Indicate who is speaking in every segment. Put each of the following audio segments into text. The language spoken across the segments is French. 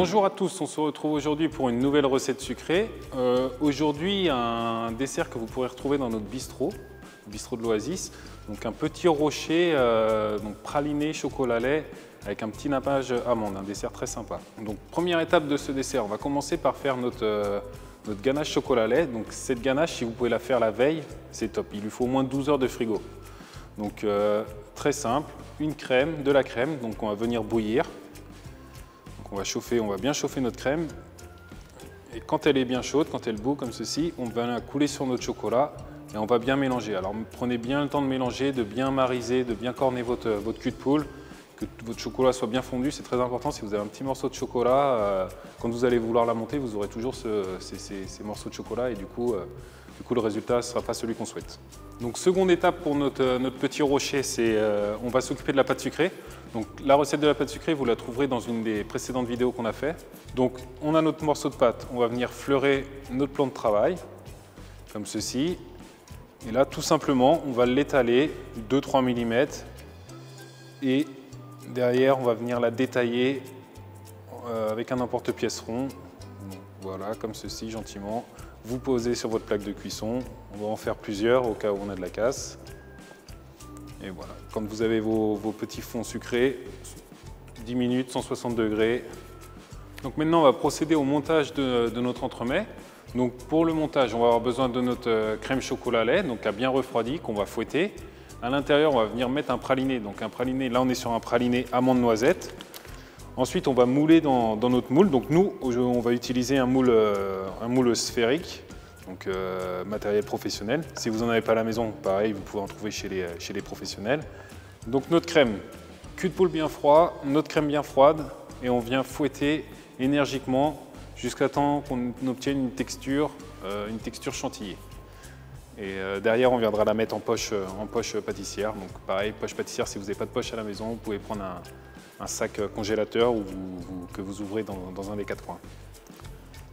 Speaker 1: Bonjour à tous, on se retrouve aujourd'hui pour une nouvelle recette sucrée. Aujourd'hui, un dessert que vous pourrez retrouver dans notre bistrot, le bistrot de l'Oasis. Donc un petit rocher donc praliné chocolat lait avec un petit nappage amande, un dessert très sympa. Donc première étape de ce dessert, on va commencer par faire notre ganache chocolat lait. Donc cette ganache, si vous pouvez la faire la veille, c'est top. Il lui faut au moins 12 heures de frigo. Donc très simple, une crème, de la crème, donc on va venir bouillir. On va bien chauffer notre crème et quand elle est bien chaude, quand elle bout comme ceci, on va la couler sur notre chocolat et on va bien mélanger. Alors prenez bien le temps de mélanger, de bien mariser, de bien corner votre cul de poule, que votre chocolat soit bien fondu, c'est très important. Si vous avez un petit morceau de chocolat, quand vous allez vouloir la monter, vous aurez toujours ces morceaux de chocolat et du coup le résultat ne sera pas celui qu'on souhaite. Donc seconde étape pour notre petit rocher, c'est on va s'occuper de la pâte sucrée. Donc la recette de la pâte sucrée, vous la trouverez dans une des précédentes vidéos qu'on a fait. Donc on a notre morceau de pâte, on va venir fleurer notre plan de travail, comme ceci. Et là, tout simplement, on va l'étaler 2-3 mm. Et derrière, on va venir la détailler avec un emporte-pièce rond. Voilà, comme ceci, gentiment. Vous posez sur votre plaque de cuisson. On va en faire plusieurs au cas où on a de la casse. Et voilà, quand vous avez vos petits fonds sucrés, 10 minutes, 160 degrés. Donc maintenant, on va procéder au montage de notre entremets. Donc pour le montage, on va avoir besoin de notre crème chocolat lait, donc à bien refroidi, qu'on va fouetter. À l'intérieur, on va venir mettre un praliné. Donc un praliné, là on est sur un praliné amande noisette. Ensuite, on va mouler dans notre moule. Donc nous, on va utiliser un moule sphérique. Donc matériel professionnel. Si vous n'en avez pas à la maison, pareil, vous pouvez en trouver chez les professionnels. Donc notre crème, cul de poule bien froid, notre crème bien froide, et on vient fouetter énergiquement jusqu'à temps qu'on obtienne une texture chantilly. Et derrière, on viendra la mettre en poche pâtissière. Donc pareil, poche pâtissière, si vous n'avez pas de poche à la maison, vous pouvez prendre un sac congélateur que vous ouvrez dans un des 4 coins.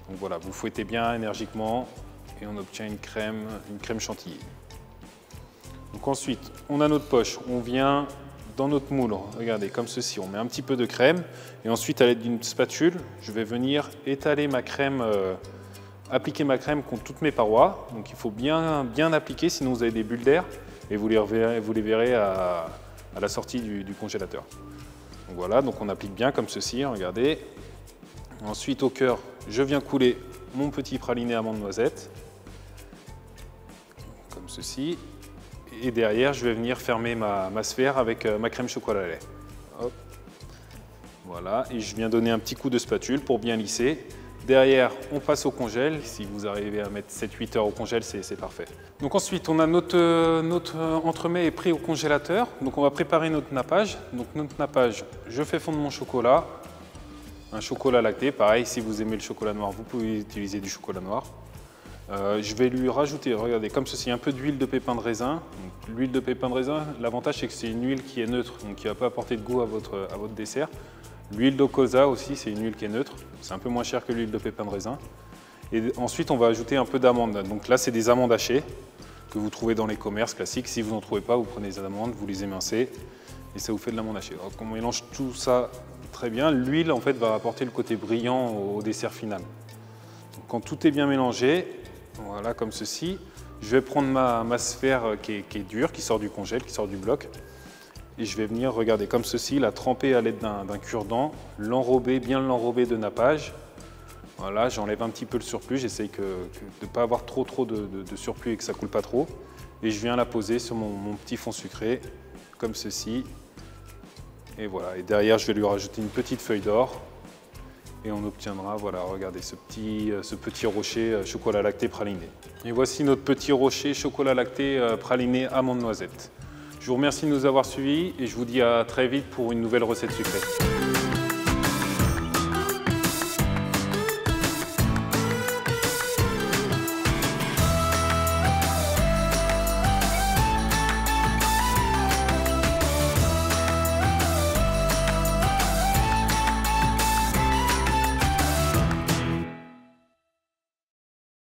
Speaker 1: Donc voilà, vous fouettez bien énergiquement. Et on obtient une crème chantilly. Donc ensuite, on a notre poche, on vient dans notre moule, regardez, comme ceci, on met un petit peu de crème et ensuite à l'aide d'une spatule, je vais venir étaler ma crème, appliquer ma crème contre toutes mes parois. Donc il faut bien appliquer, sinon vous avez des bulles d'air et vous les verrez à la sortie du congélateur. Donc voilà, donc on applique bien comme ceci, regardez. Ensuite au cœur, je viens couler mon petit praliné amande noisette. Comme ceci, et derrière je vais venir fermer ma sphère avec ma crème chocolat lait. Hop. Voilà, et je viens donner un petit coup de spatule pour bien lisser. Derrière, on passe au congèle. Si vous arrivez à mettre 7-8 heures au congèle, c'est parfait. Donc ensuite, on a notre entremets est pris au congélateur. Donc on va préparer notre nappage. Donc notre nappage, je fais fondre mon chocolat. Un chocolat lacté, pareil, si vous aimez le chocolat noir, vous pouvez utiliser du chocolat noir. Je vais lui rajouter, regardez, comme ceci, un peu d'huile de pépin de raisin. L'huile de pépin de raisin, l'avantage c'est que c'est une huile qui est neutre, donc qui ne va pas apporter de goût à votre dessert. L'huile de colza aussi, c'est une huile qui est neutre. C'est un peu moins cher que l'huile de pépin de raisin. Et ensuite, on va ajouter un peu d'amandes. Donc là, c'est des amandes hachées que vous trouvez dans les commerces classiques. Si vous n'en trouvez pas, vous prenez des amandes, vous les émincez et ça vous fait de l'amande hachée. Donc on mélange tout ça très bien. L'huile, en fait, va apporter le côté brillant au dessert final. Donc, quand tout est bien mélangé, voilà, comme ceci, je vais prendre ma sphère qui est dure, qui sort du congèle, qui sort du bloc. Et je vais venir, regarder, comme ceci, la tremper à l'aide d'un cure-dent, bien l'enrober de nappage. Voilà, j'enlève un petit peu le surplus, j'essaye de ne pas avoir trop de surplus et que ça ne coule pas trop. Et je viens la poser sur mon petit fond sucré, comme ceci. Et voilà, et derrière, je vais lui rajouter une petite feuille d'or. Et on obtiendra, voilà, regardez, ce petit rocher chocolat lacté praliné. Et voici notre petit rocher chocolat lacté praliné amande noisette. Je vous remercie de nous avoir suivis et je vous dis à très vite pour une nouvelle recette sucrée.